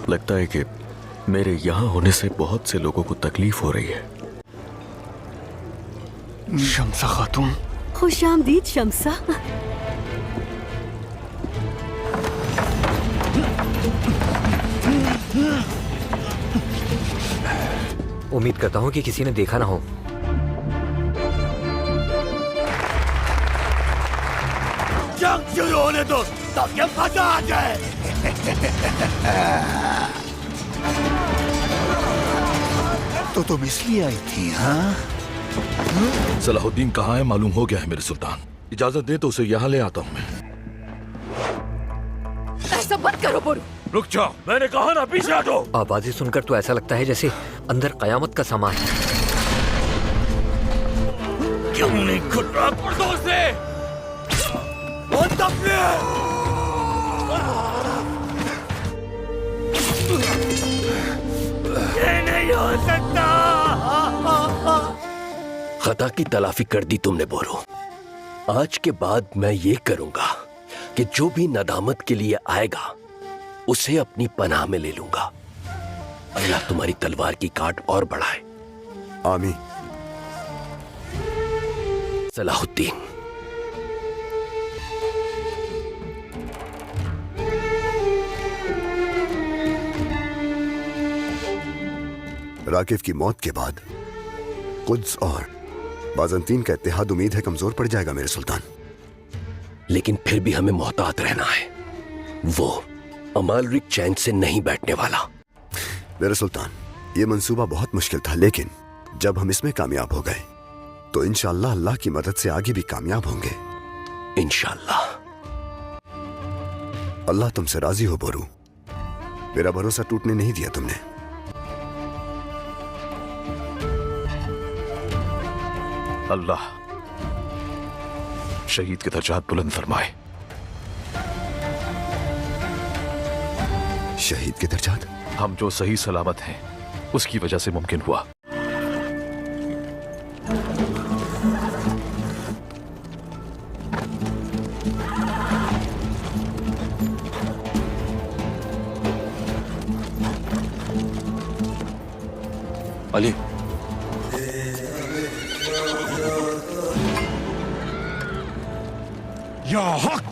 लगता है कि मेरे यहाँ होने से बहुत से लोगों को तकलीफ हो रही है। शम्सा खातून। खुशामदीद शम्सा। उम्मीद करता हूँ कि किसी ने देखा ना हो। जंग शुरू होने दो ताकि मजा आ जाए। तो तुम इसलिए आई थी, हाँ? सलाहुद्दीन कहाँ है मालूम हो गया है मेरे सुल्तान। इजाजत दे तो उसे यहाँ ले आता हूँ मैं। ऐसा मत करो बोरू। रुक जाओ, मैंने कहा ना पीछे हटो। आवाजें सुनकर तो ऐसा लगता है जैसे अंदर कयामत का सामान है। क्यों नहीं खुल रहा पर्दों से? ये नहीं हो सकता। खता की तलाफी कर दी तुमने बोरो। आज के बाद मैं ये करूंगा कि जो भी नदामत के लिए आएगा उसे अपनी पनाह में ले लूंगा। अल्लाह तुम्हारी तलवार की काट और बढ़ाए। आमीन। सलाहुद्दीन, राकिब की मौत के बाद कुद्स और बाज़ंतीन का इत्तेहाद उम्मीद है कमजोर पड़ जाएगा मेरे सुल्तान। लेकिन फिर भी हमें मोहतात रहना है। वो अमालरिक चैन से नहीं बैठने वाला। मेरे सुल्तान, ये मंसूबा बहुत मुश्किल था, लेकिन जब हम इसमें कामयाब हो गए तो इंशाअल्लाह अल्लाह की मदद से आगे भी कामयाब होंगे। इंशाअल्लाह। अल्लाह तुमसे राजी हो बोरू। मेरा भरोसा टूटने नहीं दिया तुमने। अल्लाह शहीद के दर्जात बुलंद फरमाए। शहीद के दर्जात? हम जो सही सलामत हैं उसकी वजह से मुमकिन हुआ। अली, या हक।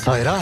सायरा,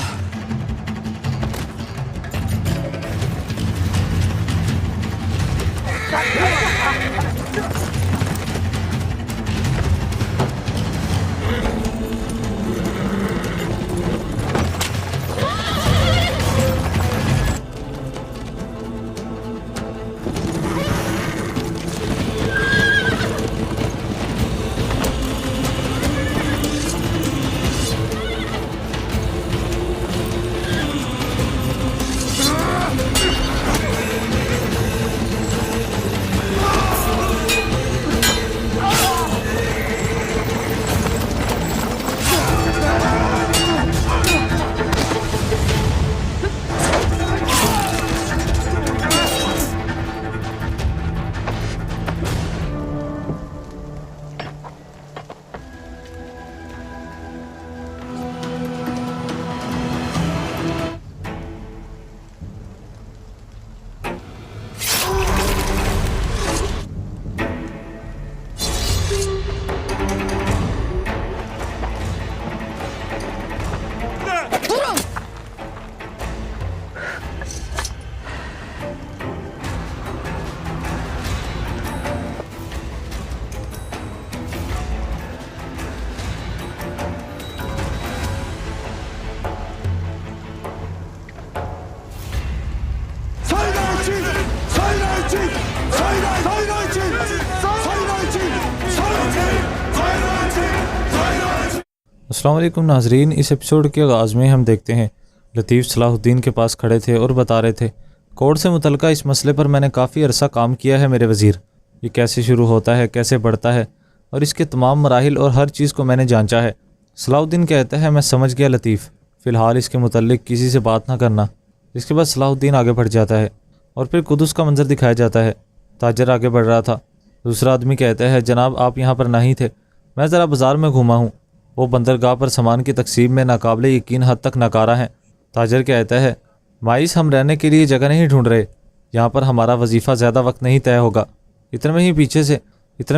अस्सलाम वालेकुम नाजरीन, इस एपिसोड के आगाज़ में हम देखते हैं लतीफ़ सलाहुद्दीन के पास खड़े थे और बता रहे थे कोड से मुतल्लिक़ इस मसले पर मैंने काफ़ी अरसा काम किया है मेरे वज़ीर। ये कैसे शुरू होता है, कैसे बढ़ता है और इसके तमाम मराहिल और हर चीज़ को मैंने जांचा है। सलाहुद्दीन कहता है मैं समझ गया लतीफ़, फ़िलहाल इसके मुतल्लिक़ किसी से बात ना करना। इसके बाद सलाहुद्दीन आगे बढ़ जाता है और फिर कुदस का मंजर दिखाया जाता है। ताजर आगे बढ़ रहा था। दूसरा आदमी कहता है जनाब आप यहाँ पर नहीं थे, मैं ज़रा बाज़ार में घूमा हूँ। वो बंदरगाह पर सामान की तकसीम में नाकाबिले यकीन हद तक नाकारा हैं। ताजर कहता है माइस हम रहने के लिए जगह नहीं ढूंढ रहे, यहाँ पर हमारा वजीफ़ा ज़्यादा वक्त नहीं तय होगा। इतने में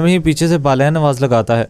ही पीछे से बालियान आवाज़ लगाता है।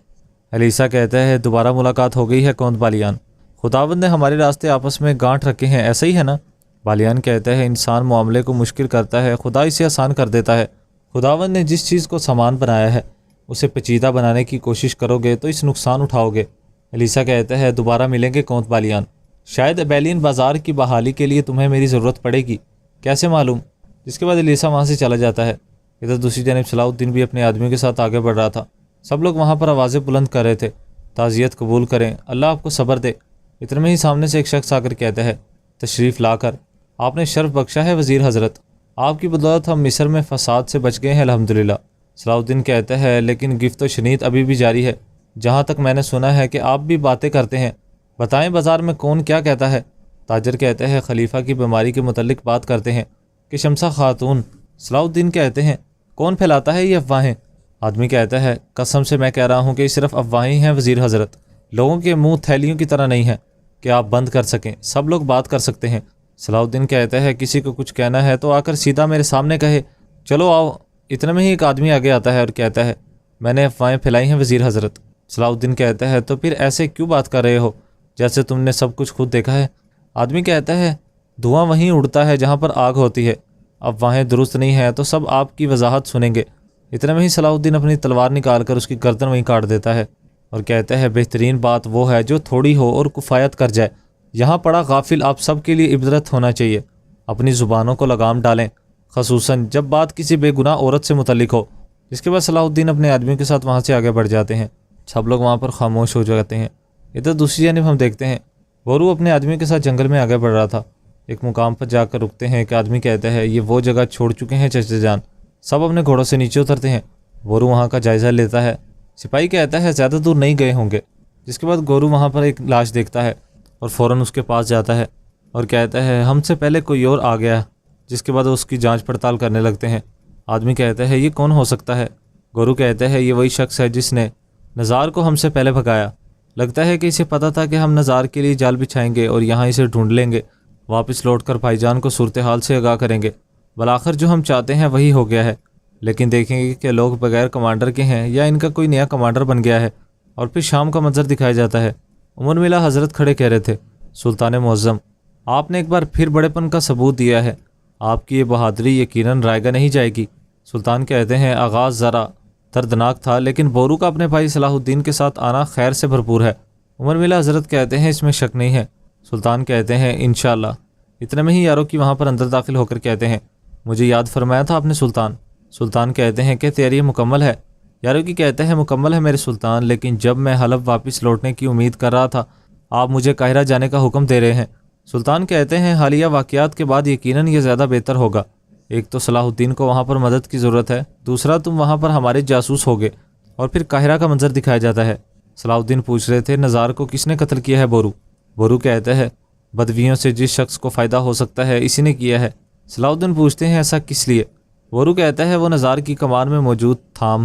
अलीसा कहता है दोबारा मुलाकात हो गई है कौंद बालियान, खुदावंद ने हमारे रास्ते आपस में गांठ रखे हैं, ऐसा ही है ना। बालियान कहता है इंसान मामले को मुश्किल करता है, खुदा इसे आसान कर देता है। खुदावंद ने जिस चीज़ को सामान बनाया है उसे पेचीदा बनाने की कोशिश करोगे तो इस नुकसान उठाओगे। अलीसा कहता है दोबारा मिलेंगे कौंद बालियान, शायद अबेलियन बाज़ार की बहाली के लिए तुम्हें मेरी ज़रूरत पड़ेगी, कैसे मालूम। जिसके बाद अलीसा वहाँ से चला जाता है। इधर दूसरी जानब सलाहुद्दीन भी अपने आदमियों के साथ आगे बढ़ रहा था। सब लोग वहाँ पर आवाज़ें बुलंद कर रहे थे, ताज़ियत कबूल करें, अल्लाह आपको सब्र दे। इतने में ही सामने से एक शख्स आकर कहता है तशरीफ़ लाकर आपने शर्फ बख्शा है वज़ीर हज़रत, आपकी बदौलत हम मिस्र में फसाद से बच गए हैं अल्हम्दुलिल्लाह। सलाहुद्दीन कहता है लेकिन गिफ्त व शनीत अभी भी जारी है, जहाँ तक मैंने सुना है कि आप भी बातें करते हैं, बताएं बाज़ार में कौन क्या कहता है। ताजर कहते हैं खलीफा की बीमारी के मुतल्लिक बात करते हैं कि शमसा खातून। सलाहुद्दीन कहते हैं कौन फैलाता है ये अफवाहें। आदमी कहता है कसम से मैं कह रहा हूँ कि सिर्फ अफवाहें हैं वज़ीर हज़रत, लोगों के मुँह थैलियों की तरह नहीं है कि आप बंद कर सकें, सब लोग बात कर सकते हैं। सलाहुद्दीन कहता है किसी को कुछ कहना है तो आकर सीधा मेरे सामने कहे, चलो आओ। इतने में ही एक आदमी आगे आता है और कहता है मैंने अफवाहें फैलाई हैं वज़ीर हज़रत। सलाहुद्दीन कहता है तो फिर ऐसे क्यों बात कर रहे हो जैसे तुमने सब कुछ खुद देखा है। आदमी कहता है धुआं वहीं उड़ता है जहाँ पर आग होती है, अफवाहें दुरुस्त नहीं है तो सब आपकी वजाहत सुनेंगे। इतने में ही सलाहुद्दीन अपनी तलवार निकाल कर उसकी गर्दन वहीं काट देता है और कहता है बेहतरीन बात वो है जो थोड़ी हो और कुफायत कर जाए। यहाँ पड़ा गाफिल आप सब के लिए इबरत होना चाहिए। अपनी ज़ुबानों को लगाम डालें, खसूसन जब बात किसी बेगुनाह औरत से मुतल्लिक हो। इसके बाद सलाहुद्दीन अपने आदमियों के साथ वहाँ से आगे बढ़ जाते हैं। सब लोग वहाँ पर खामोश हो जाते हैं। इधर दूसरी जानिब हम देखते हैं बोरू अपने आदमियों के साथ जंगल में आगे बढ़ रहा था। एक मुकाम पर जाकर रुकते हैं। एक आदमी कहता है ये वो जगह छोड़ चुके हैं चचे जान। सब अपने घोड़ों से नीचे उतरते हैं। बोरू वहाँ का जायज़ा लेता है। सिपाही कहता है ज़्यादा दूर नहीं गए होंगे। जिसके बाद गोरू वहाँ पर एक लाश देखता है और फ़ौरन उसके पास जाता है और कहता है हमसे पहले कोई और आ गया। जिसके बाद उसकी जांच पड़ताल करने लगते हैं। आदमी कहता है ये कौन हो सकता है। गोरू कहता है ये वही शख्स है जिसने नज़ार को हमसे पहले भगाया। लगता है कि इसे पता था कि हम नज़ार के लिए जाल बिछाएंगे और यहाँ इसे ढूंढ लेंगे। वापस लौटकर भाईजान को सूरत हाल से आगाह करेंगे। बलाखिर जो हम चाहते हैं वही हो गया है, लेकिन देखेंगे कि लोग बगैर कमांडर के हैं या इनका कोई नया कमांडर बन गया है। और फिर शाम का मंजर दिखाया जाता है। उमर मिला हज़रत खड़े कह रहे थे सुल्तान मुअज़्ज़म आपने एक बार फिर बड़ेपन का सबूत दिया है, आपकी ये बहादुरी यकीनन रायगा नहीं जाएगी। सुल्तान कहते हैं आगाज़ ज़रा दर्दनाक था, लेकिन बोरू का अपने भाई सलाहुद्दीन के साथ आना खैर से भरपूर है। उमर मिला हज़रत कहते हैं इसमें शक नहीं है। सुल्तान कहते हैं इंशाअल्लाह। इतने में ही यारों की वहाँ पर अंदर दाखिल होकर कहते हैं मुझे याद फरमाया था आपने सुल्तान। सुल्तान कहते हैं कि तैयारी मुकम्मल है। यारों की कहते हैं मुकम्मल है मेरे सुल्तान, लेकिन जब मैं हलब वापस लौटने की उम्मीद कर रहा था आप मुझे काहिरा जाने का हुक्म दे रहे हैं। सुल्तान कहते हैं हालिया वाक़यात के बाद यकीनन ये ज़्यादा बेहतर होगा। एक तो सलाहुद्दीन को वहाँ पर मदद की ज़रूरत है, दूसरा तुम वहाँ पर हमारे जासूस होगे। और फिर काहिरा का मंजर दिखाया जाता है। सलाहुद्दीन पूछ रहे थे नज़ार को किसने कत्ल किया है। बोरू कहता है बदवियों से जिस शख्स को फ़ायदा हो सकता है इसी ने किया है। सलाहुद्दीन पूछते हैं ऐसा किस लिए। बोरू कहता है वो नज़ार की कमान में मौजूद था।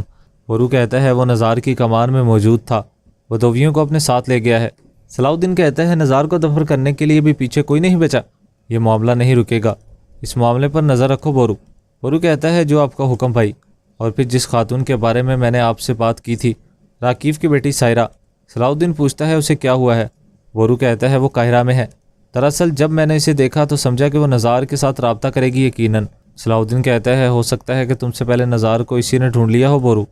बोरू कहता है वो नज़ार की कमान में मौजूद था, बदवियों को अपने साथ ले गया है। सलाहुद्दीन कहता है नज़ार को दफन करने के लिए भी पीछे कोई नहीं बचा, ये मामला नहीं रुकेगा, इस मामले पर नज़र रखो बोरू कहता है जो आपका हुक्म भाई। और फिर जिस खातून के बारे में मैंने आपसे बात की थी राकीफ़ की बेटी सायरा। सलाहुद्दीन पूछता है उसे क्या हुआ है। बोरू कहता है वो काहिरा में है। दरअसल जब मैंने इसे देखा तो समझा कि वो नज़ार के साथ रब्ता करेगी यकीनन। सलाहुद्दीन कहता है हो सकता है कि तुमसे पहले नज़ार को इसी ने ढूंढ लिया हो बोरू।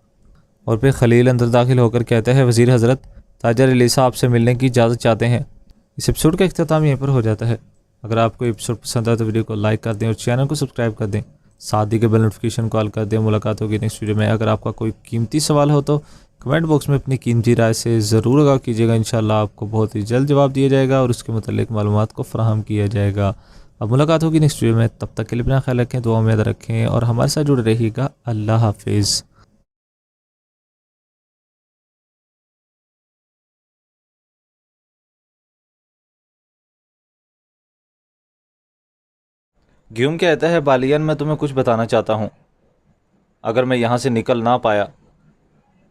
और फिर खलील अंदर दाखिल होकर कहता है वज़ीर हज़रत ताजर अलीसा आपसे मिलने की इजाज़त चाहते हैं। इस एपिसोड का इख्तिताम यहीं पर हो जाता है। अगर आपको एपिसोड पसंद आए तो वीडियो को लाइक कर दें और चैनल को सब्सक्राइब कर दें, साथ ही के बेल नोटिफिकेशन कॉल कर दें। मुलाकात होगी नेक्स्ट वीडियो में। अगर आपका कोई कीमती सवाल हो तो कमेंट बॉक्स में अपनी कीमती राय से ज़रूर आगाह कीजिएगा। इंशाल्लाह आपको बहुत ही जल्द जवाब दिया जाएगा और उसके मुतालिक मालूमात को फ़राहम किया जाएगा। अब मुलाकात होगी नेक्स्ट वीडियो में, तब तक के लिए अपना ख्याल रखें, दुआ में याद रखें और हमारे साथ जुड़े रहिएगा। अल्लाह हाफिज़। ग्यूम कहता है, बालियान मैं तुम्हें कुछ बताना चाहता हूँ, अगर मैं यहाँ से निकल ना पाया।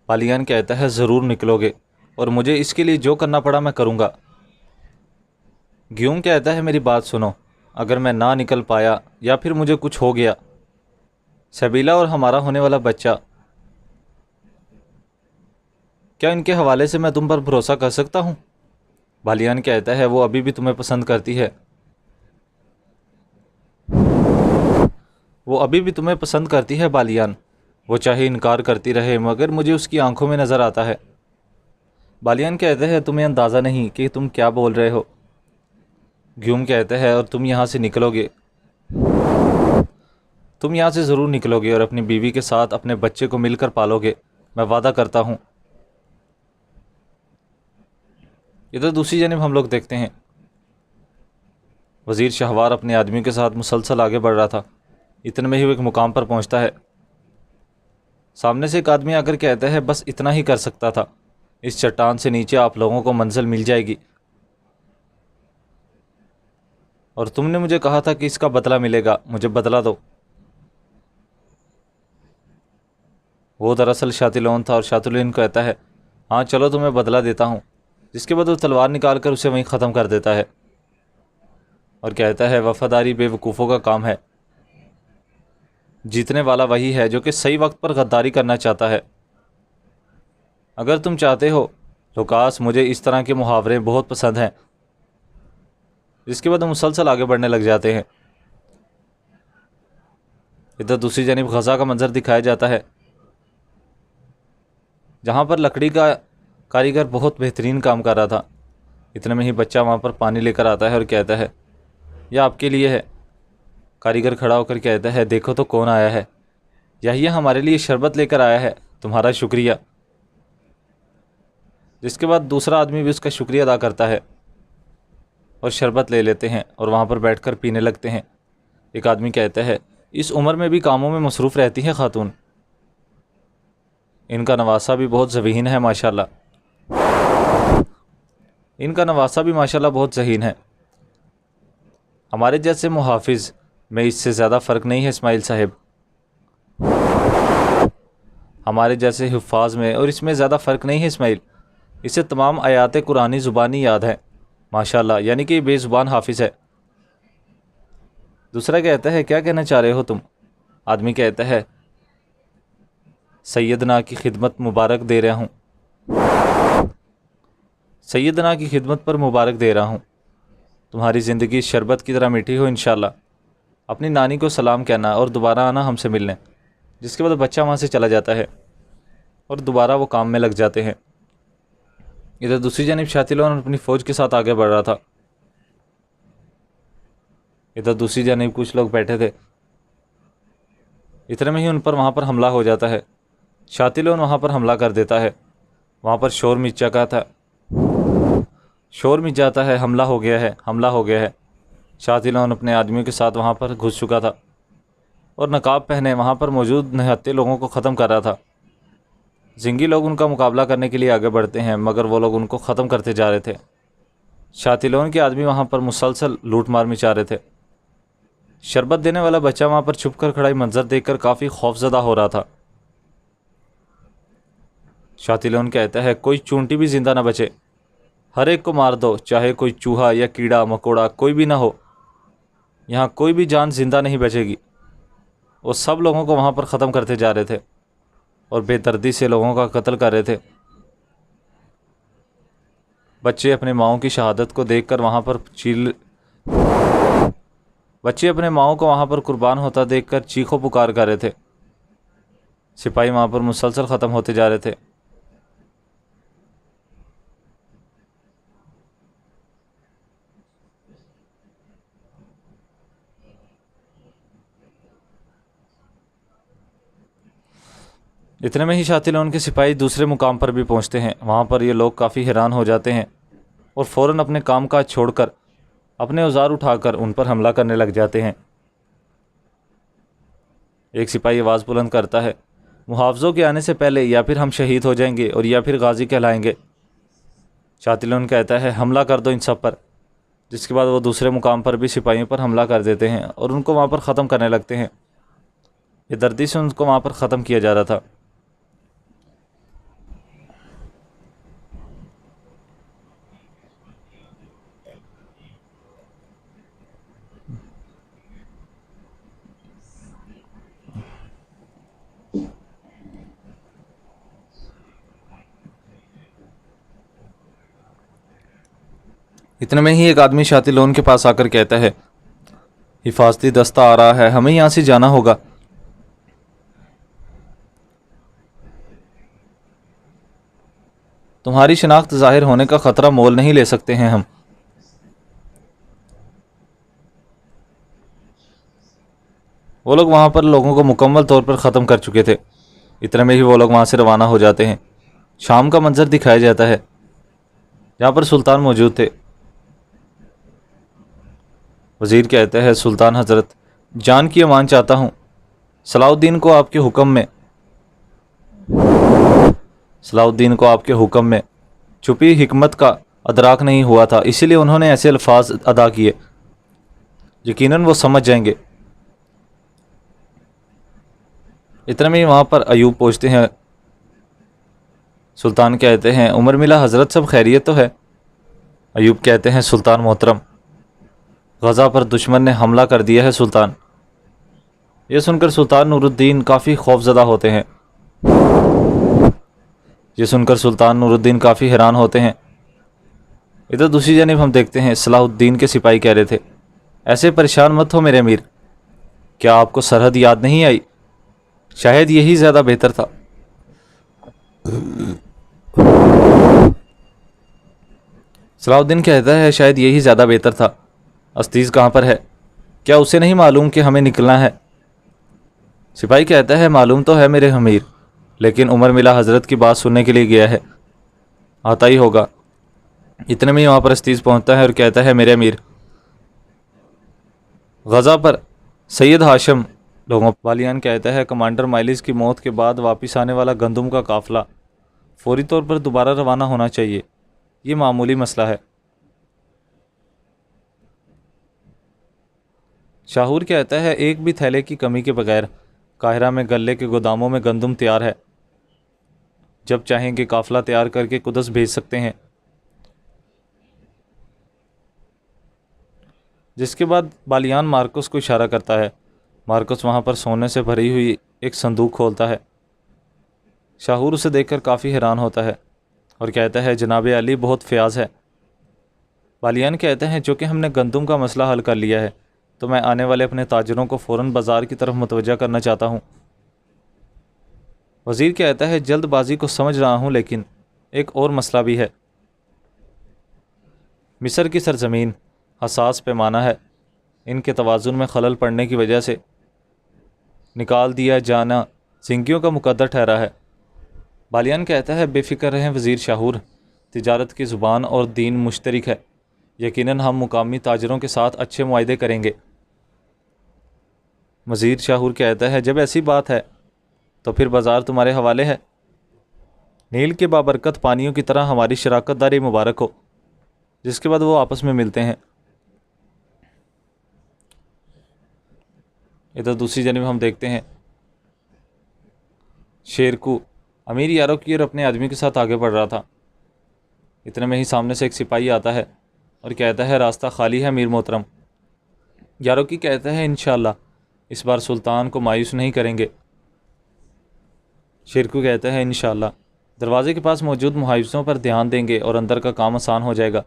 बालियान कहता है, ज़रूर निकलोगे और मुझे इसके लिए जो करना पड़ा मैं करूँगा। ग्यूम कहता है, मेरी बात सुनो, अगर मैं ना निकल पाया या फिर मुझे कुछ हो गया, सबीला और हमारा होने वाला बच्चा, क्या इनके हवाले से मैं तुम पर भरोसा कर सकता हूँ? बालियान कहता है, वो अभी भी तुम्हें पसंद करती है, वो अभी भी तुम्हें पसंद करती है बालियान। वो चाहे इनकार करती रहे मगर मुझे उसकी आंखों में नज़र आता है। बालियान कहते हैं, तुम्हें अंदाज़ा नहीं कि तुम क्या बोल रहे हो। ग्यूम कहता है, और तुम यहाँ से निकलोगे, तुम यहाँ से ज़रूर निकलोगे और अपनी बीवी के साथ अपने बच्चे को मिलकर पालोगे, मैं वादा करता हूँ। इधर दूसरी जानब हम लोग देखते हैं वज़ीर शहवार अपने आदमियों के साथ मुसलसल आगे बढ़ रहा था। इतने में ही वो एक मुकाम पर पहुँचता है। सामने से एक आदमी आकर कहता है, बस इतना ही कर सकता था, इस चट्टान से नीचे आप लोगों को मंजिल मिल जाएगी और तुमने मुझे कहा था कि इसका बदला मिलेगा, मुझे बदला दो। वो दरअसल शातिलोन था और शातिलोन कहता है, हाँ चलो तुम्हें बदला देता हूँ। जिसके बाद वो तलवार निकाल कर उसे वहीं ख़त्म कर देता है और कहता है, वफ़ादारी बेवकूफ़ों का काम है, जीतने वाला वही है जो कि सही वक्त पर गद्दारी करना चाहता है। अगर तुम चाहते हो लुकास, मुझे इस तरह के मुहावरे बहुत पसंद हैं। जिसके बाद हम मुसलसल आगे बढ़ने लग जाते हैं। इधर दूसरी जानिब गज़ा का मंजर दिखाया जाता है, जहाँ पर लकड़ी का कारीगर बहुत बेहतरीन काम कर रहा था। इतने में ही बच्चा वहाँ पर पानी लेकर आता है और कहता है, यह आपके लिए है। कारीगर खड़ा होकर कहता है, देखो तो कौन आया है, यही हमारे लिए शरबत लेकर आया है, तुम्हारा शुक्रिया। जिसके बाद दूसरा आदमी भी उसका शुक्रिया अदा करता है और शरबत ले लेते हैं और वहाँ पर बैठकर पीने लगते हैं। एक आदमी कहता है, इस उम्र में भी कामों में मसरूफ़ रहती हैं खातून, इनका नवासा भी बहुत ज़हीन है माशाल्लाह, इनका नवासा भी माशाल्लाह बहुत ज़हीन है। हमारे जैसे मुहाफिज़ में इससे ज़्यादा फ़र्क नहीं है इस्माइल साहिब, हमारे जैसे हुफ़ाज़ में और इसमें ज़्यादा फ़र्क नहीं है इस्माइल। इसे तमाम आयात कुरानी ज़ुबानी याद है माशाल्लाह, यानी कि बेज़ुबान हाफिज़ है। दूसरा कहता है, क्या कहना चाह रहे हो तुम? आदमी कहता है, सैयदना की खिदमत मुबारक दे रहा हूँ, सैयदना की खिदमत पर मुबारक दे रहा हूँ, तुम्हारी ज़िंदगी शरबत की तरह मीठी हो इंशाल्लाह। अपनी नानी को सलाम कहना और दोबारा आना हमसे मिलने। जिसके बाद बच्चा वहाँ से चला जाता है और दोबारा वो काम में लग जाते हैं। इधर दूसरी जानिब शातिलोन अपनी फ़ौज के साथ आगे बढ़ रहा था। इधर दूसरी जानिब कुछ लोग बैठे थे। इतने में ही उन पर वहाँ पर हमला हो जाता है। शातिलोन वहाँ पर हमला कर देता है। वहाँ पर शोर मच चुका था, शोर मच जाता है, हमला हो गया है, हमला हो गया है। शातिलोन अपने आदमियों के साथ वहाँ पर घुस चुका था और नकाब पहने वहाँ पर मौजूद निहत्ते लोगों को ख़त्म कर रहा था। जिंगी लोग उनका मुकाबला करने के लिए आगे बढ़ते हैं मगर वो लोग उनको ख़त्म करते जा रहे थे। शातिलोन के आदमी वहाँ पर मुसलसल लूट मार मचा रहे थे। शरबत देने वाला बच्चा वहाँ पर छुप कर खड़ा मंजर देखकर काफ़ी खौफजदा हो रहा था। शातिलोन कहता है, कोई चूंटी भी जिंदा ना बचे, हर एक को मार दो, चाहे कोई चूहा या कीड़ा मकोड़ा कोई भी ना हो, यहाँ कोई भी जान जिंदा नहीं बचेगी। वो सब लोगों को वहाँ पर ख़त्म करते जा रहे थे और बेदर्दी से लोगों का कत्ल कर रहे थे। बच्चे अपने माओं की शहादत को देखकर वहाँ पर बच्चे अपने माओं को वहाँ पर कुर्बान होता देखकर चीखों पुकार कर रहे थे। सिपाही वहाँ पर मुसलसल ख़त्म होते जा रहे थे। इतने में ही शातिलोन के सिपाही दूसरे मुकाम पर भी पहुंचते हैं। वहां पर ये लोग काफ़ी हैरान हो जाते हैं और फ़ौरन अपने काम काज छोड़कर अपने औजार उठाकर उन पर हमला करने लग जाते हैं। एक सिपाही आवाज़ बुलंद करता है, मुहावज़ों के आने से पहले या फिर हम शहीद हो जाएंगे और या फिर गाजी कहलाएंगे। शातिलोन कहता है, हमला कर दो इन सब पर। जिसके बाद वो दूसरे मुकाम पर भी सिपाहियों पर हमला कर देते हैं और उनको वहाँ पर ख़त्म करने लगते हैं। ये दर्दी से उनको वहाँ पर ख़त्म किया जा रहा था। इतने में ही एक आदमी शातिलोन के पास आकर कहता है, हिफाजती दस्ता आ रहा है, हमें यहाँ से जाना होगा। तुम्हारी शनाख्त जाहिर होने का खतरा मोल नहीं ले सकते हैं हम। वो लोग वहाँ पर लोगों को मुकम्मल तौर पर ख़त्म कर चुके थे। इतने में ही वो लोग वहाँ से रवाना हो जाते हैं। शाम का मंजर दिखाया जाता है जहाँ पर सुल्तान मौजूद थे। वज़ीर कहते हैं, सुल्तान हज़रत, जान की अमान चाहता हूँ। सलाहुद्दीन को आपके हुक्म में छुपी हिकमत का अदराक नहीं हुआ था, इसीलिए उन्होंने ऐसे अल्फाज अदा किए। यकीनन वो समझ जाएंगे। इतने में ही वहाँ पर अयूब पहुँचते हैं। सुल्तान कहते हैं, उमर मिला हज़रत, सब खैरियत तो है? अयूब कहते हैं, सुल्तान मोहतरम, गज़ा पर दुश्मन ने हमला कर दिया है सुल्तान। यह सुनकर सुल्तान नूरुद्दीन काफ़ी खौफज़दा होते हैं। काफ़ी हैरान होते हैं। इधर दूसरी जानिब हम देखते हैं सलाहुद्दीन के सिपाही कह रहे थे, ऐसे परेशान मत हो मेरे अमीर, क्या आपको सरहद याद नहीं आई? शायद यही ज़्यादा बेहतर था। सलाहुद्दीन कहता है, शायद यही ज़्यादा बेहतर था। अस्तीज़ कहाँ पर है? क्या उसे नहीं मालूम कि हमें निकलना है? सिपाही कहता है, मालूम तो है मेरे अमीर, लेकिन उमर मिला हज़रत की बात सुनने के लिए गया है, आता ही होगा। इतने में ही वहाँ पर अस्तीज़ पहुँचता है और कहता है, मेरे अमीर, गज़ा पर सैयद हाशिम लोगों। बालियान कहता है, कमांडर माइलिस की मौत के बाद वापस आने वाला गंदम का काफ़िला फौरी तौर पर दोबारा रवाना होना चाहिए। ये मामूली मसला है। शाहूर कहता है, एक भी थैले की कमी के बगैर काहिरा में गले के गोदामों में गंदम तैयार है। जब चाहेंगे काफ़िला तैयार करके कुदस भेज सकते हैं। जिसके बाद बालियान मार्कस को इशारा करता है। मार्कस वहाँ पर सोने से भरी हुई एक संदूक खोलता है। शाहूर उसे देखकर काफ़ी हैरान होता है और कहता है, जनाब अली बहुत फ़याज़ है। बालियान कहते हैं, चूँकि हमने गंदम का मसला हल कर लिया है तो मैं आने वाले अपने ताजरों को फ़ौरन बाज़ार की तरफ मुतवज्जा करना चाहता हूँ। वज़ीर कहता है, जल्दबाजी को समझ रहा हूँ, लेकिन एक और मसला भी है। मिस्र की सरज़मीन हसास पैमाना है। इनके तवाज़ुन में खलल पड़ने की वजह से निकाल दिया जाना ज़िंगियों का मुकद्दर ठहरा है। बालियान कहता है, बेफ़िक्र रहें वज़ीर शाहूर, तिजारत की ज़ुबान और दीन मुश्तरक है। यकीनन हम मुकामी ताजरों के साथ अच्छे मुआहदे करेंगे। वज़ीर शाहूर कहता है, जब ऐसी बात है तो फिर बाज़ार तुम्हारे हवाले है। नील के बाबरकत पानियों की तरह हमारी शराकत दारी मुबारक हो। जिसके बाद वो आपस में मिलते हैं। इधर दूसरी जानिब हम देखते हैं शेरकू अमीर यारों की और अपने आदमी के साथ आगे बढ़ रहा था। इतने में ही सामने से एक सिपाही आता है और कहता है, रास्ता खाली है अमीर मोहतरम। यारों की कहता है, इंशाअल्लाह इस बार सुल्तान को मायूस नहीं करेंगे। शेरकू कहता है, इंशाअल्लाह दरवाज़े के पास मौजूद मुहाफ़िज़ों पर ध्यान देंगे और अंदर का काम आसान हो जाएगा।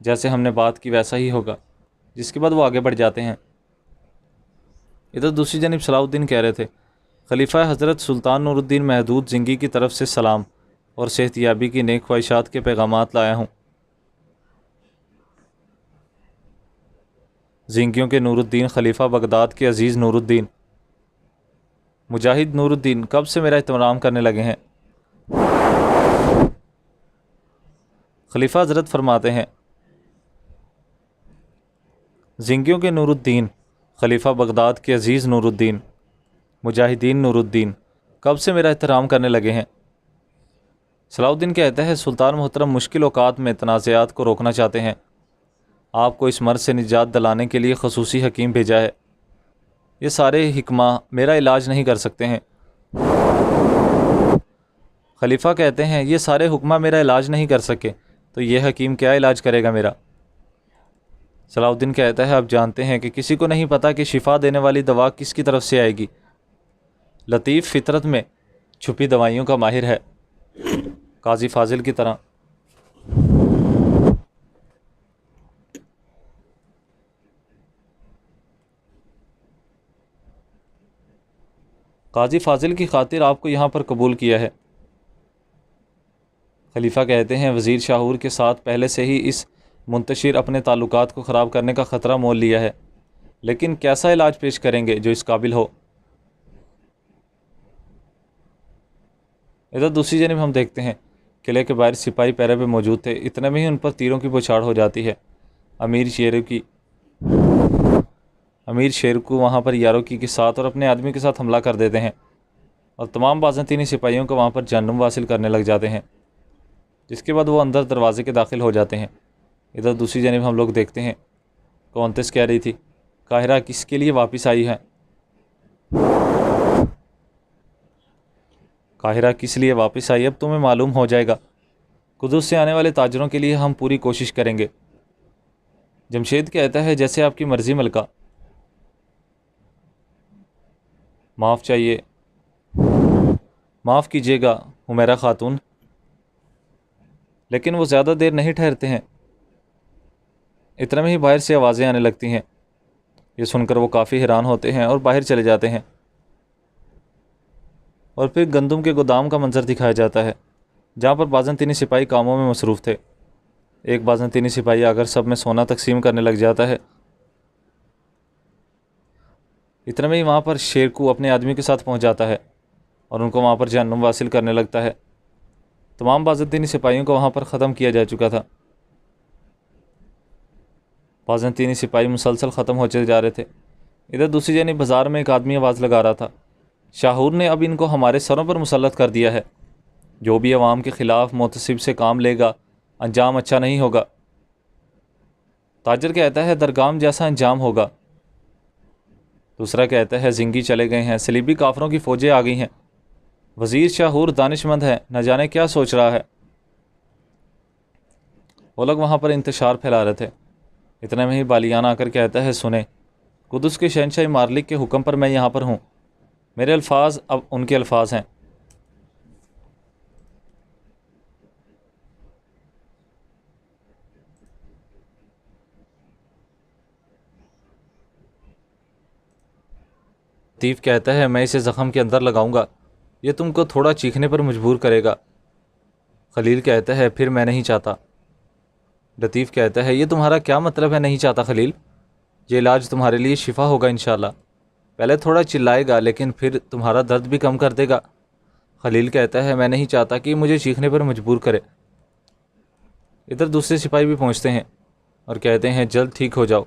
जैसे हमने बात की वैसा ही होगा। जिसके बाद वो आगे बढ़ जाते हैं। इधर दूसरी जानिब सलाहुद्दीन कह रहे थे, खलीफा हज़रत सुल्तान नूरुद्दीन महदूद ज़िंगी की तरफ से सलाम और सेहतियाबी की नेक ख्वाहिशात के पैगामात लाया हूँ। ज़िंगियों के नूरुद्दीन खलीफा बगदाद के अज़ीज़ नूरुद्दीन। मुजाहिद नूरुद्दीन कब से मेरा एहतराम करने लगे हैं। खलीफा हजरत फरमाते हैं, जिंगियों के नूरुद्दीन, खलीफा बगदाद के अजीज़ नूरुद्दीन, मुजाहिदीन नूरुद्दीन कब से मेरा एहतराम करने लगे हैं। सलाहुद्दीन कहता है, सुल्तान मोहतरम मुश्किल औकात में तनाज़ात को रोकना चाहते हैं। आपको इस मर्ज़ से निजात दिलाने के लिए खसूसी हकीम भेजा है। ये सारे हिकमा मेरा इलाज नहीं कर सकते हैं। खलीफा कहते हैं, ये सारे हुक्मा मेरा इलाज नहीं कर सके तो ये हकीम क्या इलाज करेगा मेरा। सलाहुद्दीन कहता है, आप जानते हैं कि किसी को नहीं पता कि शिफा देने वाली दवा किसकी तरफ से आएगी। लतीफ़ फितरत में छुपी दवाइयों का माहिर है, काजी फाजिल की तरह। काजी फाजिल की खातिर आपको यहाँ पर कबूल किया है। खलीफा कहते हैं, वज़ीर शाहूर के साथ पहले से ही इस मुंतशिर अपने ताल्लुकात को ख़राब करने का ख़तरा मोल लिया है, लेकिन कैसा इलाज पेश करेंगे जो इस काबिल हो। इधर दूसरी जानब हम देखते हैं किले के बाहर सिपाही पहरे पे मौजूद थे। इतने में ही उन पर तीरों की बौछार हो जाती है। अमीर शेरकू वहाँ पर यारोकी के साथ और अपने आदमी के साथ हमला कर देते हैं और तमाम बाज़ंतीनी सिपाहियों को वहाँ पर जहन्नुम वासिल करने लग जाते हैं, जिसके बाद वो अंदर दरवाजे के दाखिल हो जाते हैं। इधर दूसरी जानब हम लोग देखते हैं कौंतस कह रही थी, काहिरा किसके लिए वापस आई है। काहिरा किस लिए वापस आई अब तुम्हें मालूम हो जाएगा। कुदूस से आने वाले ताजरों के लिए हम पूरी कोशिश करेंगे। जमशेद कहता है, जैसे आपकी मर्ज़ी मलका। माफ़ चाहिए, माफ़ कीजिएगा हुमैरा खातून। लेकिन वो ज़्यादा देर नहीं ठहरते हैं। इतने में ही बाहर से आवाज़ें आने लगती हैं। ये सुनकर वो काफ़ी हैरान होते हैं और बाहर चले जाते हैं। और फिर गंदम के गोदाम का मंजर दिखाया जाता है, जहाँ पर बाज़ंतीनी सिपाही कामों में मसरूफ़ थे। एक बाज़ंतीनी सिपाही आकर सब में सोना तकसीम करने लग जाता है। इतने में ही वहाँ पर शेरकू अपने आदमी के साथ पहुँच जाता है और उनको वहाँ पर जहन्नुम वासिल करने लगता है। तमाम बाज़ंतीनी सिपाहियों को वहाँ पर ख़त्म किया जा चुका था। बाज़ंतीनी सिपाही मुसलसल ख़त्म होते जा रहे थे। इधर दूसरी जानिब बाज़ार में एक आदमी आवाज़ लगा रहा था, शाहूर ने अब इनको हमारे सरों पर मुसल्लत कर दिया है। जो भी अवाम के ख़िलाफ़ मोतसिब से काम लेगा अंजाम अच्छा नहीं होगा। ताजर कहता है, दरगाम जैसा अंजाम होगा। दूसरा कहता है, जिंगी चले गए हैं, सलीबी काफरों की फ़ौजें आ गई हैं। वज़ीर शाहूर दानिशमंद है, न जाने क्या सोच रहा है। वो लोग वहाँ पर इंतशार फैला रहे थे। इतने में ही बालियान आकर कहता है, सुने, कुदस के शहनशाह मारलिक के हुक्म पर मैं यहाँ पर हूँ। मेरे अल्फाज अब उनके अल्फाज हैं। लतीफ़ कहता है, मैं इसे ज़ख़म के अंदर लगाऊंगा, ये तुमको थोड़ा चीखने पर मजबूर करेगा। खलील कहता है, फिर मैं नहीं चाहता। लतीफ़ कहता है, ये तुम्हारा क्या मतलब है नहीं चाहता खलील? ये इलाज तुम्हारे लिए शिफा होगा इंशाल्लाह। पहले थोड़ा चिल्लाएगा लेकिन फिर तुम्हारा दर्द भी कम कर देगा। खलील कहता है, मैं नहीं चाहता कि मुझे चीखने पर मजबूर करे। इधर दूसरे सिपाही भी पहुँचते हैं और कहते हैं, जल्द ठीक हो जाओ,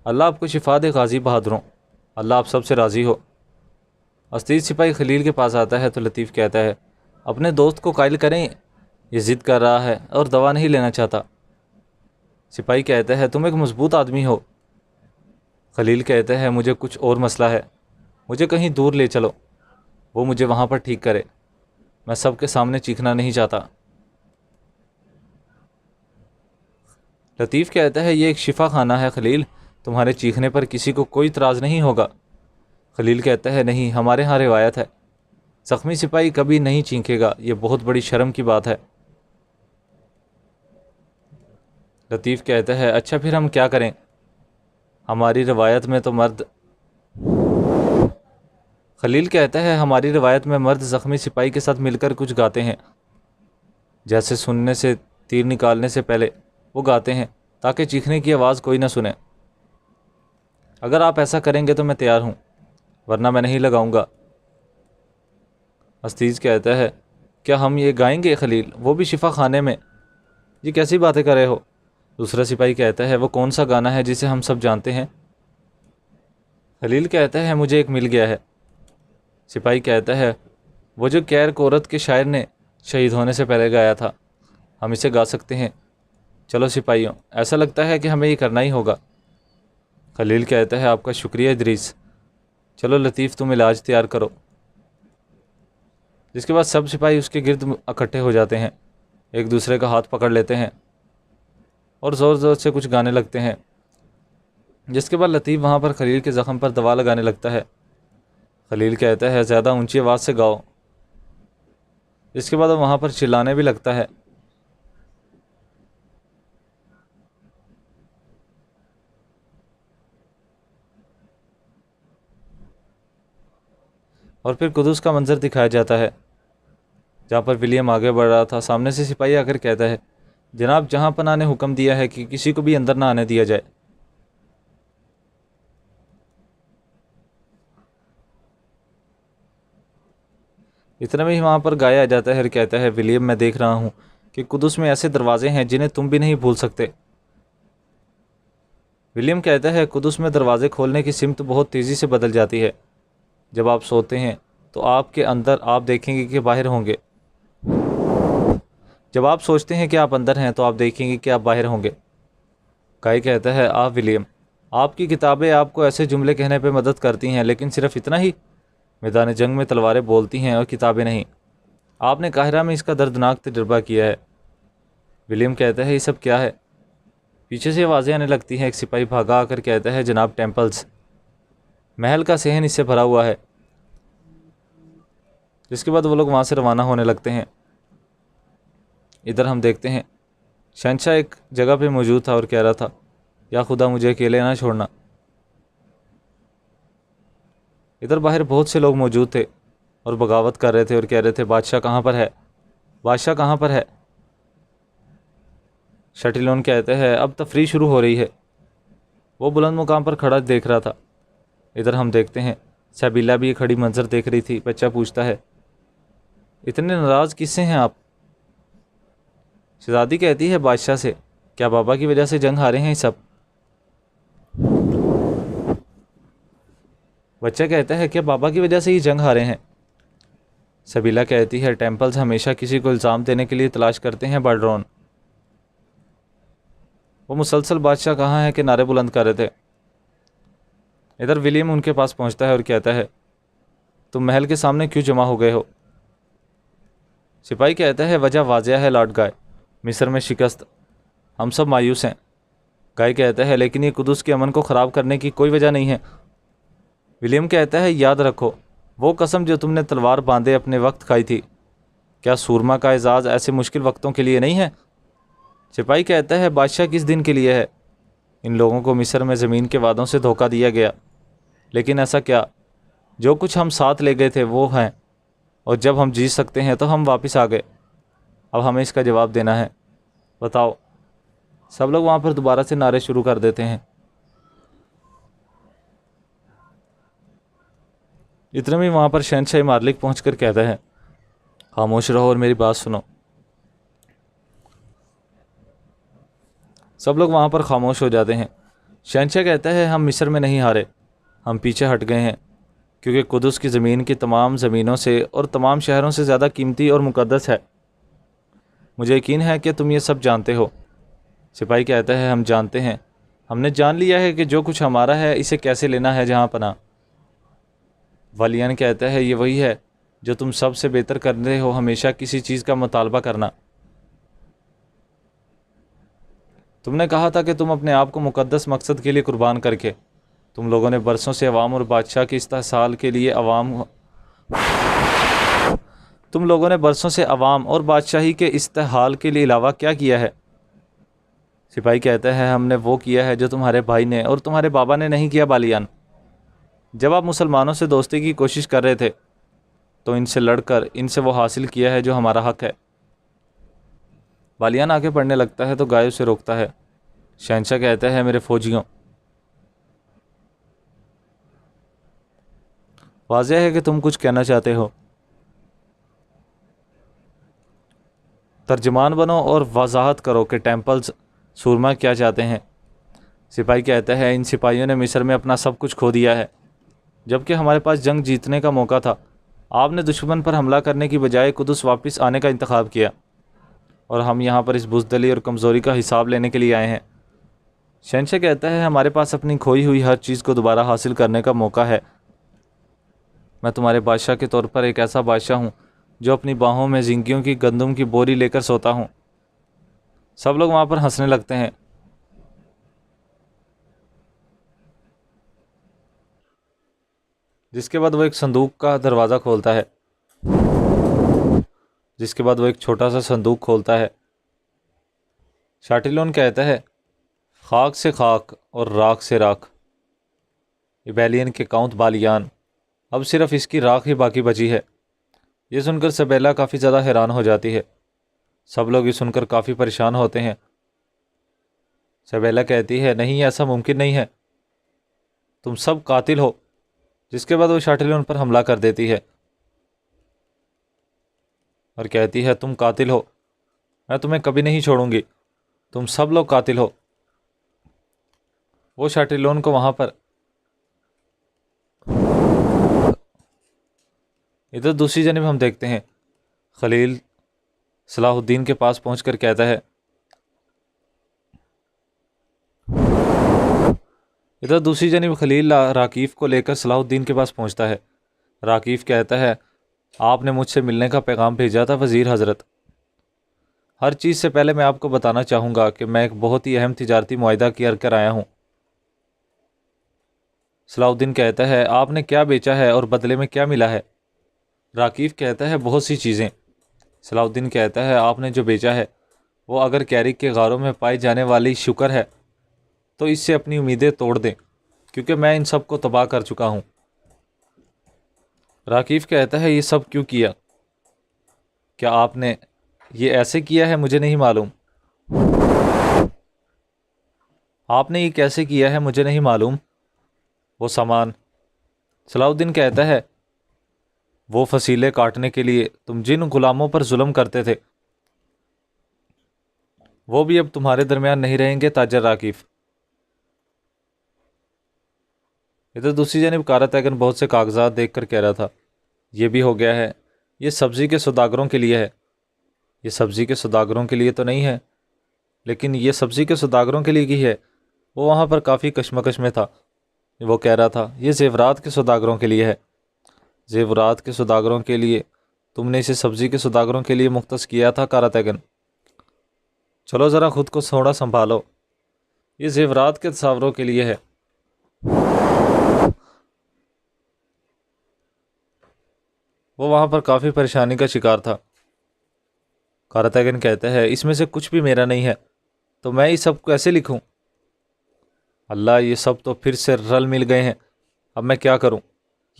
अल्लाह आपको शिफा दे गाजी बहादुरों, अल्लाह आप सबसे राज़ी हो। अजीज सिपाही खलील के पास आता है तो लतीफ़ कहता है, अपने दोस्त को कायल करें, ये ज़िद कर रहा है और दवा नहीं लेना चाहता। सिपाही कहता है, तुम एक मजबूत आदमी हो। खलील कहता है, मुझे कुछ और मसला है, मुझे कहीं दूर ले चलो, वो मुझे वहाँ पर ठीक करे, मैं सबके सामने चीखना नहीं चाहता। लतीफ़ कहता है, ये एक शिफा खाना है खलील, तुम्हारे चीखने पर किसी को कोई इतराज़ नहीं होगा। खलील कहता है, नहीं, हमारे यहाँ रिवायत है, ज़ख्मी सिपाही कभी नहीं चीखेगा, ये बहुत बड़ी शर्म की बात है। लतीफ़ कहता है, अच्छा फिर हम क्या करें? हमारी रिवायत में तो मर्द खलील कहता है, हमारी रिवायत में मर्द ज़ख्मी सिपाही के साथ मिलकर कुछ गाते हैं, जैसे सुनने से तीर निकालने से पहले वो गाते हैं ताकि चीखने की आवाज़ कोई ना सुने। अगर आप ऐसा करेंगे तो मैं तैयार हूँ, वरना मैं नहीं लगाऊंगा। अजीज़ कहता है क्या हम ये गाएंगे खलील, वो भी शिफा खाने में? ये कैसी बातें कर रहे हो? दूसरा सिपाही कहता है वो कौन सा गाना है जिसे हम सब जानते हैं? खलील कहता है मुझे एक मिल गया है। सिपाही कहता है वो जो कैर कोरत के शायर ने शहीद होने से पहले गाया था, हम इसे गा सकते हैं। चलो सिपाहियों, ऐसा लगता है कि हमें ये करना ही होगा। खलील कहता है आपका शुक्रिया इदरीस। चलो लतीफ़ तुम इलाज तैयार करो। जिसके बाद सब सिपाही उसके गिर्द इकट्ठे हो जाते हैं, एक दूसरे का हाथ पकड़ लेते हैं और ज़ोर ज़ोर से कुछ गाने लगते हैं। जिसके बाद लतीफ़ वहाँ पर खलील के ज़ख़म पर दवा लगाने लगता है। खलील कहता है ज़्यादा ऊंची आवाज़ से गाओ। इसके बाद वो वहाँ पर चिल्लाने भी लगता है। और फिर कुदूस का मंजर दिखाया जाता है जहाँ पर विलियम आगे बढ़ रहा था। सामने से सिपाही आकर कहता है जनाब, जहाँ पनाह ने हुक्म दिया है कि किसी को भी अंदर ना आने दिया जाए। इतने में ही वहाँ पर गाया आ जाता है और कहता है विलियम, मैं देख रहा हूँ कि कुदूस में ऐसे दरवाजे हैं जिन्हें तुम भी नहीं भूल सकते। विलियम कहता है कुदूस में दरवाजे खोलने की सिमत बहुत तेज़ी से बदल जाती है। जब आप सोते हैं तो आपके अंदर आप देखेंगे कि बाहर होंगे। जब आप सोचते हैं कि आप अंदर हैं तो आप देखेंगे कि आप बाहर होंगे। गाय कहता है आप विलियम, आपकी किताबें आपको ऐसे जुमले कहने पे मदद करती हैं, लेकिन सिर्फ इतना ही? मैदान जंग में तलवारें बोलती हैं और किताबें नहीं। आपने काहिरा में इसका दर्दनाक तजुर्बा किया है। विलियम कहता है ये सब क्या है? पीछे से आवाज़ें आने लगती हैं। एक सिपाही भागा आकर कहता है जनाब, टेम्पल्स, महल का सहन इससे भरा हुआ है। जिसके बाद वो लोग वहाँ से रवाना होने लगते हैं। इधर हम देखते हैं शहंशाह एक जगह पे मौजूद था और कह रहा था या खुदा मुझे अकेले ना छोड़ना। इधर बाहर बहुत से लोग मौजूद थे और बगावत कर रहे थे और कह रहे थे बादशाह कहाँ पर है, बादशाह कहाँ पर है। शटिलोन कहते हैं अब तफरीह शुरू हो रही है। वो बुलंद मुकाम पर खड़ा देख रहा था। इधर हम देखते हैं सबीला भी खड़ी मंजर देख रही थी। बच्चा पूछता है इतने नाराज़ किससे हैं आप? शहजादी कहती है बादशाह से। क्या बाबा की वजह से जंग हारे हैं सब? बच्चा कहता है क्या बाबा की वजह से ही जंग हारे हैं? सबीला कहती है टेम्पल्स हमेशा किसी को इल्ज़ाम देने के लिए तलाश करते हैं बाड्रोन। वो मुसलसल बादशाह कहाँ है कि नारे बुलंद कर रहे थे। इधर विलियम उनके पास पहुंचता है और कहता है तुम महल के सामने क्यों जमा हो गए हो? सिपाही कहता है वजह वाज़िया है लॉर्ड गाय, मिस्र में शिकस्त, हम सब मायूस हैं। गाय कहता है लेकिन ये कुदूस के अमन को ख़राब करने की कोई वजह नहीं है। विलियम कहता है याद रखो वो कसम जो तुमने तलवार बांधे अपने वक्त खाई थी, क्या सूरमा का एजाज़ ऐसे मुश्किल वक्तों के लिए नहीं है? सिपाही कहता है बादशाह किस दिन के लिए है? इन लोगों को मिस्र में ज़मीन के वादों से धोखा दिया गया, लेकिन ऐसा क्या, जो कुछ हम साथ ले गए थे वो हैं, और जब हम जीत सकते हैं तो हम वापस आ गए। अब हमें इसका जवाब देना है, बताओ। सब लोग वहाँ पर दोबारा से नारे शुरू कर देते हैं। इतने में वहाँ पर शहंशाह मार्लिक पहुँच कर कहता है खामोश रहो और मेरी बात सुनो। सब लोग वहाँ पर खामोश हो जाते हैं। शहंशाह कहता है हम मिस्र में नहीं हारे, हम पीछे हट गए हैं, क्योंकि कुदस की ज़मीन की तमाम ज़मीनों से और तमाम शहरों से ज़्यादा कीमती और मुक़द्दस है। मुझे यकीन है कि तुम ये सब जानते हो। सिपाही कहता है हम जानते हैं, हमने जान लिया है कि जो कुछ हमारा है इसे कैसे लेना है जहाँ पना। वालियान कहता है ये वही है जो तुम सबसे बेहतर कर रहे हो, हमेशा किसी चीज़ का मुतालबा करना। तुमने कहा था कि तुम अपने आप को मुक़द्दस मकसद के लिए कुर्बान करके तुम लोगों ने बरसों से अवाम और बादशाह के इस्तेहसाल के लिए अवाम और बादशाही के इस्तेहाल के लिए अलावा क्या किया है? सिपाही कहता है हमने वो किया है जो तुम्हारे भाई ने और तुम्हारे बाबा ने नहीं किया बालियान। जब आप मुसलमानों से दोस्ती की कोशिश कर रहे थे तो इनसे लड़कर इनसे वो हासिल किया है जो हमारा हक है। बालियान आगे बढ़ने लगता है तो गाय उसे रोकता है। शहंशाह कहता है मेरे फौजियों, वाज़ेह है कि तुम कुछ कहना चाहते हो। तर्जमान बनो और वजाहत करो कि टेम्पल्स सूरमा क्या चाहते हैं। सिपाही कहता है, इन सिपाहियों ने मिस्र में अपना सब कुछ खो दिया है, जबकि हमारे पास जंग जीतने का मौका था। आपने दुश्मन पर हमला करने की बजाय कुदस वापस आने का इंतखाब किया, और हम यहाँ पर इस बुज़दिली और कमज़ोरी का हिसाब लेने के लिए आए हैं। शहंशाह कहता है, हमारे पास अपनी खोई हुई हर चीज़ को दोबारा हासिल करने का मौका है। मैं तुम्हारे बादशाह के तौर पर एक ऐसा बादशाह हूँ जो अपनी बाहों में जिंकियों की गंदम की बोरी लेकर सोता हूँ। सब लोग वहाँ पर हंसने लगते हैं। जिसके बाद वो एक संदूक का दरवाज़ा खोलता है, जिसके बाद वो एक छोटा सा संदूक खोलता है। शाटिलोन कहता है, खाक से खाक और राख से राख, इबेलियन के काउंट बालियान, अब सिर्फ इसकी राख ही बाकी बची है। ये सुनकर सबेला काफ़ी ज़्यादा हैरान हो जाती है। सब लोग ये सुनकर काफ़ी परेशान होते हैं। सबेला कहती है, नहीं, ऐसा मुमकिन नहीं है, तुम सब कातिल हो। जिसके बाद वो शाटिलोन पर हमला कर देती है और कहती है, तुम कातिल हो, मैं तुम्हें कभी नहीं छोड़ूंगी, तुम सब लोग कातिल हो। वो शाटिलोन को वहाँ पर इधर दूसरी जानब हम देखते हैं खलील सलाहुद्दीन के पास पहुंचकर कहता है, इधर दूसरी जानब खलील राकीफ़ को लेकर सलाहुद्दीन के पास पहुंचता है। राकीफ़ कहता है, आपने मुझसे मिलने का पैगाम भेजा था वज़ीर हज़रत। हर चीज़ से पहले मैं आपको बताना चाहूँगा कि मैं एक बहुत ही अहम तिजारती मुआहिदा कर आया हूँ। सलाहुद्दीन कहता है, आपने क्या बेचा है और बदले में क्या मिला है? राकीफ़ कहता है, बहुत सी चीज़ें। सलाहुद्दीन कहता है, आपने जो बेचा है वो अगर कैरिक के गारों में पाई जाने वाली शुक्र है तो इससे अपनी उम्मीदें तोड़ दें, क्योंकि मैं इन सब को तबाह कर चुका हूँ। राकीफ़ कहता है, ये सब क्यों किया? क्या आपने ये ऐसे किया है? मुझे नहीं मालूम। आपने ये कैसे किया है? मुझे नहीं मालूम। वो सामान। सलाहुद्दीन कहता है, वो फसीले काटने के लिए तुम जिन गुलामों पर जुल्म करते थे वो भी अब तुम्हारे दरमियान नहीं रहेंगे ताजर राकीफ़। इधर दूसरी जानब कारा तैगन बहुत से कागजात देखकर कह रहा था, ये भी हो गया है, ये सब्ज़ी के सौदागरों के लिए है। ये सब्ज़ी के सौदागरों के लिए तो नहीं है, लेकिन ये सब्ज़ी के सौदागरों के लिए ही है। वो वहाँ पर काफ़ी कशमकश में था। वो कह रहा था, ये ज़ेवरात के सौदागरों के लिए है। ज़ेवरात के सौदागरों के लिए? तुमने इसे सब्ज़ी के सौदागरों के लिए मुख्तस किया था कारा तैगन। चलो ज़रा ख़ुद को थोड़ा संभालो, ये ज़ेवरात के तस्वरों के लिए है। वो वहाँ पर काफ़ी परेशानी का शिकार था। कारा तैगन कहता है, इसमें से कुछ भी मेरा नहीं है, तो मैं ये सब कैसे लिखूं? अल्लाह, ये सब तो फिर से रल मिल गए हैं, अब मैं क्या करूं?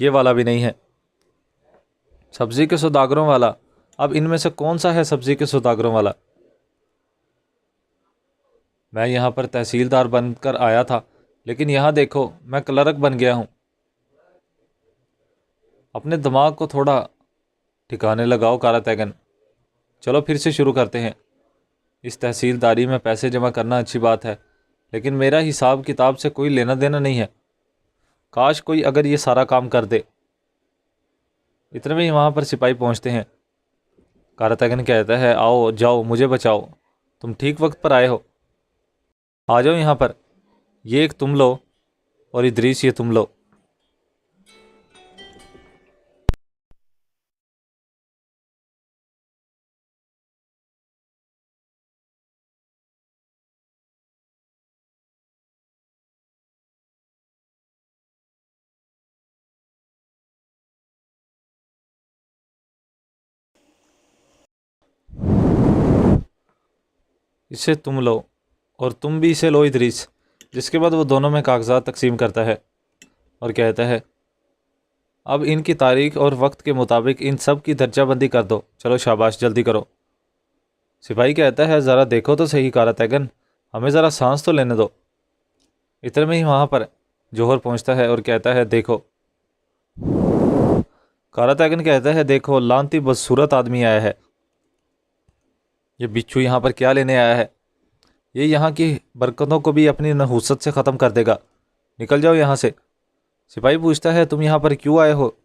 ये वाला भी नहीं है। सब्ज़ी के सौदागरों वाला, अब इनमें से कौन सा है सब्ज़ी के सौदागरों वाला? मैं यहाँ पर तहसीलदार बनकर आया था, लेकिन यहाँ देखो मैं क्लर्क बन गया हूँ। अपने दिमाग को थोड़ा ठिकाने लगाओ कारा तैगन। चलो फिर से शुरू करते हैं। इस तहसीलदारी में पैसे जमा करना अच्छी बात है, लेकिन मेरा हिसाब किताब से कोई लेना देना नहीं है। काश कोई अगर ये सारा काम कर दे। इतने में ही वहाँ पर सिपाही पहुँचते हैं। कारा तैगन कहता है, आओ जाओ, मुझे बचाओ, तुम ठीक वक्त पर आए हो, आ जाओ यहाँ पर। ये एक तुम लो और इदरीस ये तुम लो। इसे तुम लो और तुम भी इसे लो इदरीस। जिसके बाद वो दोनों में कागजात तकसीम करता है और कहता है, अब इनकी तारीख और वक्त के मुताबिक इन सब की दर्जाबंदी कर दो। चलो शाबाश, जल्दी करो। सिपाही कहता है, ज़रा देखो तो सही कारा तैगन, हमें ज़रा सांस तो लेने दो। इतने में ही वहाँ पर जौहर पहुँचता है और कहता है, देखो। कारा तैगन कहता है, देखो लानती बदसूरत आदमी आया है। ये बिच्छू यहाँ पर क्या लेने आया है? ये यहाँ की बरकतों को भी अपनी नहुसत से ख़त्म कर देगा। निकल जाओ यहाँ से। सिपाही पूछता है तुम यहाँ पर क्यों आए हो?